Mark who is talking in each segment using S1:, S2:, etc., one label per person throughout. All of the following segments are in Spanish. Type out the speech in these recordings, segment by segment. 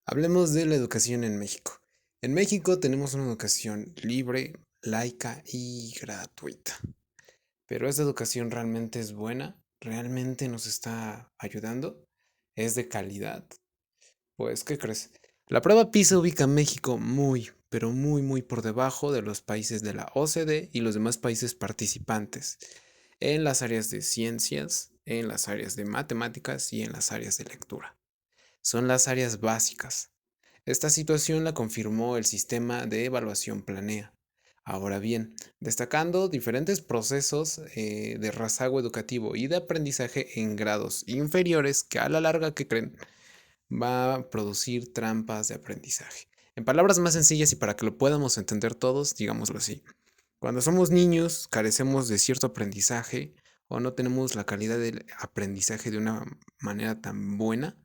S1: Hablemos de la educación en México. En México tenemos una educación libre, laica y gratuita. Pero ¿esta educación realmente es buena? ¿Realmente nos está ayudando? ¿Es de calidad? Pues, ¿qué crees? La prueba PISA ubica a México muy, pero muy por debajo de los países de la OCDE y los demás países participantes en las áreas de ciencias, en las áreas de matemáticas y en las áreas de lectura. Son las áreas básicas. Esta situación la confirmó el sistema de evaluación Planea. Ahora bien, destacando diferentes procesos de rezago educativo y de aprendizaje en grados inferiores que a la larga, ¿que creen? Va a producir trampas de aprendizaje. En palabras más sencillas y para que lo podamos entender todos, digámoslo así. Cuando somos niños, carecemos de cierto aprendizaje o no tenemos la calidad del aprendizaje de una manera tan buena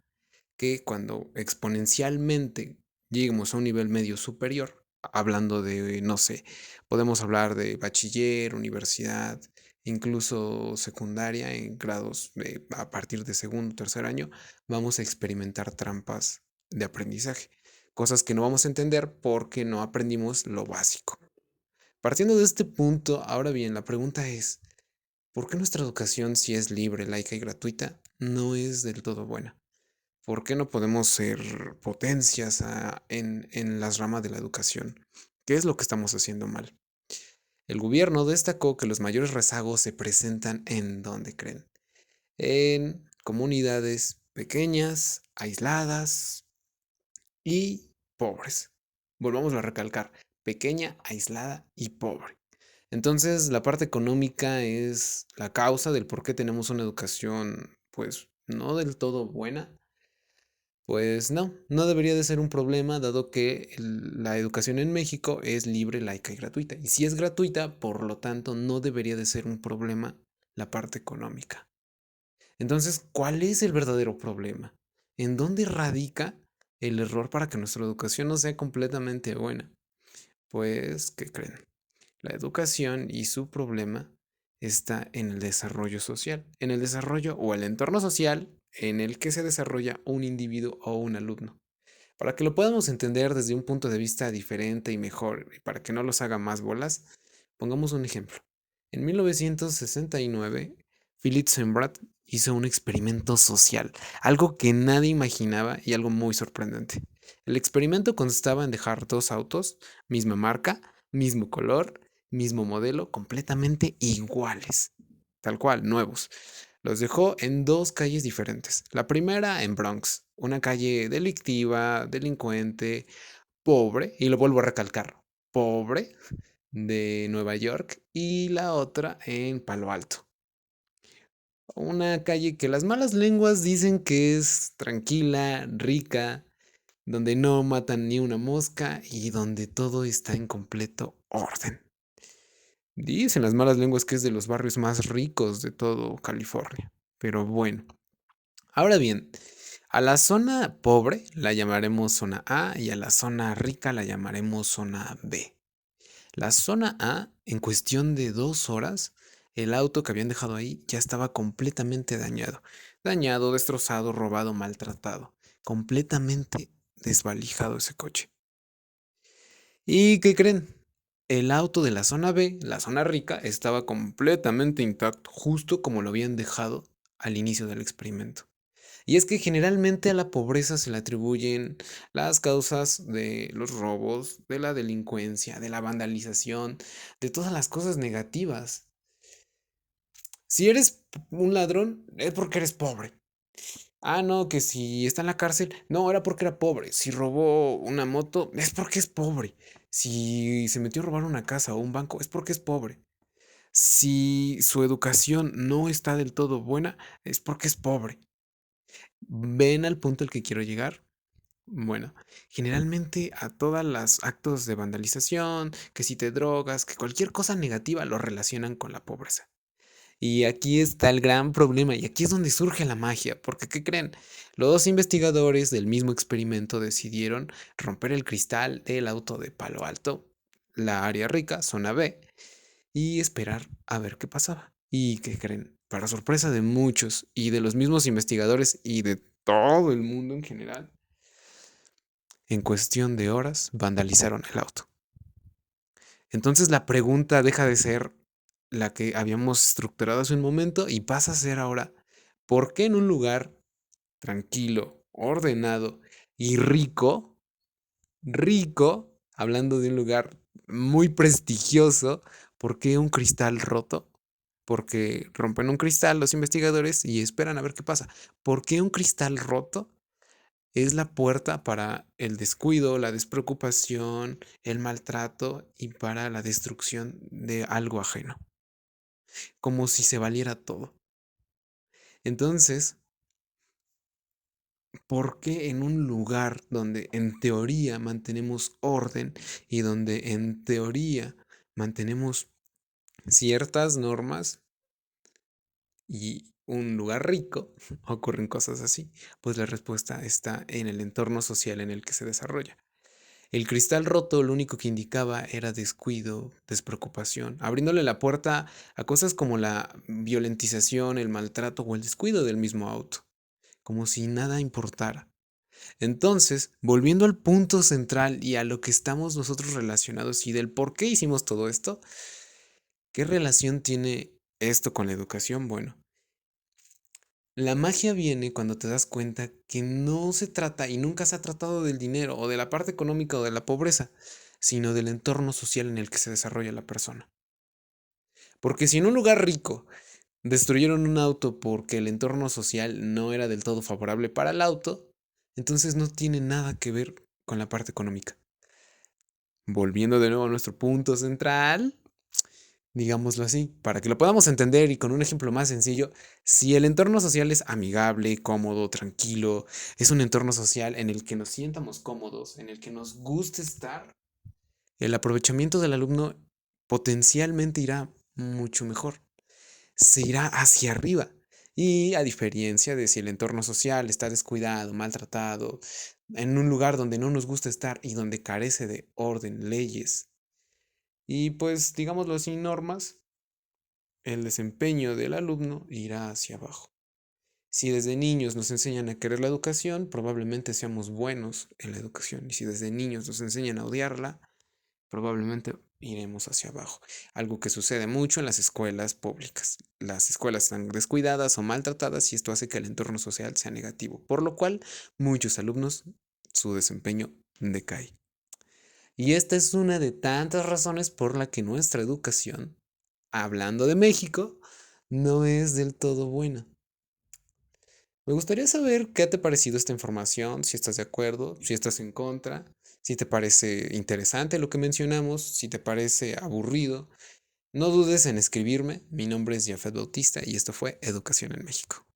S1: que cuando exponencialmente lleguemos a un nivel medio superior, hablando de, no sé, podemos hablar de bachiller, universidad, incluso secundaria en grados a partir de segundo, tercer año, vamos a experimentar trampas de aprendizaje, cosas que no vamos a entender porque no aprendimos lo básico. Partiendo de este punto, ahora bien, la pregunta es, ¿por qué nuestra educación, si es libre, laica y gratuita, no es del todo buena? ¿Por qué no podemos ser potencias en las ramas de la educación? ¿Qué es lo que estamos haciendo mal? El gobierno destacó que los mayores rezagos se presentan en donde creen, en comunidades pequeñas, aisladas y pobres. Volvamos a recalcar, pequeña, aislada y pobre. Entonces, la parte económica es la causa del por qué tenemos una educación, pues, no del todo buena. Pues no, no debería de ser un problema dado que la educación en México es libre, laica y gratuita. Y si es gratuita, por lo tanto, no debería de ser un problema la parte económica. Entonces, ¿cuál es el verdadero problema? ¿En dónde radica el error para que nuestra educación no sea completamente buena? Pues, ¿qué creen? La educación y su problema está en el desarrollo social, en el desarrollo o el entorno social en el que se desarrolla un individuo o un alumno. Para que lo podamos entender desde un punto de vista diferente y mejor, y para que no los haga más bolas, pongamos un ejemplo. En 1969, Philip Sembrat hizo un experimento social, algo que nadie imaginaba y algo muy sorprendente. El experimento constaba en dejar dos autos, misma marca, mismo color, mismo modelo, completamente iguales, tal cual, nuevos. Los dejó en dos calles diferentes. La primera en Bronx, una calle delictiva, delincuente, pobre, y lo vuelvo a recalcar, pobre de Nueva York, y la otra en Palo Alto. Una calle que las malas lenguas dicen que es tranquila, rica, donde no matan ni una mosca y donde todo está en completo orden. Dicen las malas lenguas que es de los barrios más ricos de todo California. Pero bueno, ahora bien, a la zona pobre la llamaremos zona A y a la zona rica la llamaremos zona B. La zona A, en cuestión de 2 horas, el auto que habían dejado ahí ya estaba completamente dañado. Dañado, destrozado, robado, maltratado. Completamente desvalijado ese coche. ¿Y qué creen? El auto de la zona B, la zona rica, estaba completamente intacto, justo como lo habían dejado al inicio del experimento. Y es que generalmente a la pobreza se le atribuyen las causas de los robos, de la delincuencia, de la vandalización, de todas las cosas negativas. Si eres un ladrón, es porque eres pobre. Ah, no, que si está en la cárcel, no, era porque era pobre. Si robó una moto, es porque es pobre. Si se metió a robar una casa o un banco, es porque es pobre. Si su educación no está del todo buena, es porque es pobre. ¿Ven al punto al que quiero llegar? Bueno, generalmente a todas las actos de vandalización, que si te drogas, que cualquier cosa negativa lo relacionan con la pobreza. Y aquí está el gran problema, y aquí es donde surge la magia, porque ¿qué creen? Los dos investigadores del mismo experimento decidieron romper el cristal del auto de Palo Alto, la área rica, zona B, y esperar a ver qué pasaba. ¿Y qué creen? Para sorpresa de muchos y de los mismos investigadores y de todo el mundo en general, En cuestión de horas, vandalizaron el auto. Entonces la pregunta deja de ser la que habíamos estructurado hace un momento y pasa a ser ahora, ¿por qué en un lugar tranquilo, ordenado y rico, hablando de un lugar muy prestigioso, por qué un cristal roto? Porque rompen un cristal los investigadores y esperan a ver qué pasa. ¿Por qué un cristal roto es la puerta para el descuido, la despreocupación, el maltrato y para la destrucción de algo ajeno? Como si se valiera todo. Entonces, ¿por qué en un lugar donde en teoría mantenemos orden y donde en teoría mantenemos ciertas normas y un lugar rico, ocurren cosas así? Pues la respuesta está en el entorno social en el que se desarrolla. El cristal roto lo único que indicaba era descuido, despreocupación, abriéndole la puerta a cosas como la violentización, el maltrato o el descuido del mismo auto, como si nada importara. Entonces, volviendo al punto central y a lo que estamos nosotros relacionados y del por qué hicimos todo esto, ¿qué relación tiene esto con la educación? Bueno, la magia viene cuando te das cuenta que no se trata y nunca se ha tratado del dinero o de la parte económica o de la pobreza, sino del entorno social en el que se desarrolla la persona. Porque si en un lugar rico destruyeron un auto porque el entorno social no era del todo favorable para el auto, entonces no tiene nada que ver con la parte económica. Volviendo de nuevo a nuestro punto central, digámoslo así, para que lo podamos entender y con un ejemplo más sencillo, si el entorno social es amigable, cómodo, tranquilo, es un entorno social en el que nos sientamos cómodos, en el que nos guste estar, el aprovechamiento del alumno potencialmente irá mucho mejor, se irá hacia arriba. Y a diferencia de si el entorno social está descuidado, maltratado, en un lugar donde no nos gusta estar y donde carece de orden, leyes y pues digámoslo así, normas, el desempeño del alumno irá hacia abajo. Si desde niños nos enseñan a querer la educación, probablemente seamos buenos en la educación. Y si desde niños nos enseñan a odiarla, probablemente iremos hacia abajo. Algo que sucede mucho en las escuelas públicas. Las escuelas están descuidadas o maltratadas y esto hace que el entorno social sea negativo, por lo cual muchos alumnos su desempeño decae. Y esta es una de tantas razones por la que nuestra educación, hablando de México, no es del todo buena. Me gustaría saber qué te ha parecido esta información, si estás de acuerdo, si estás en contra, si te parece interesante lo que mencionamos, si te parece aburrido. No dudes en escribirme. Mi nombre es Jafet Bautista y esto fue Educación en México.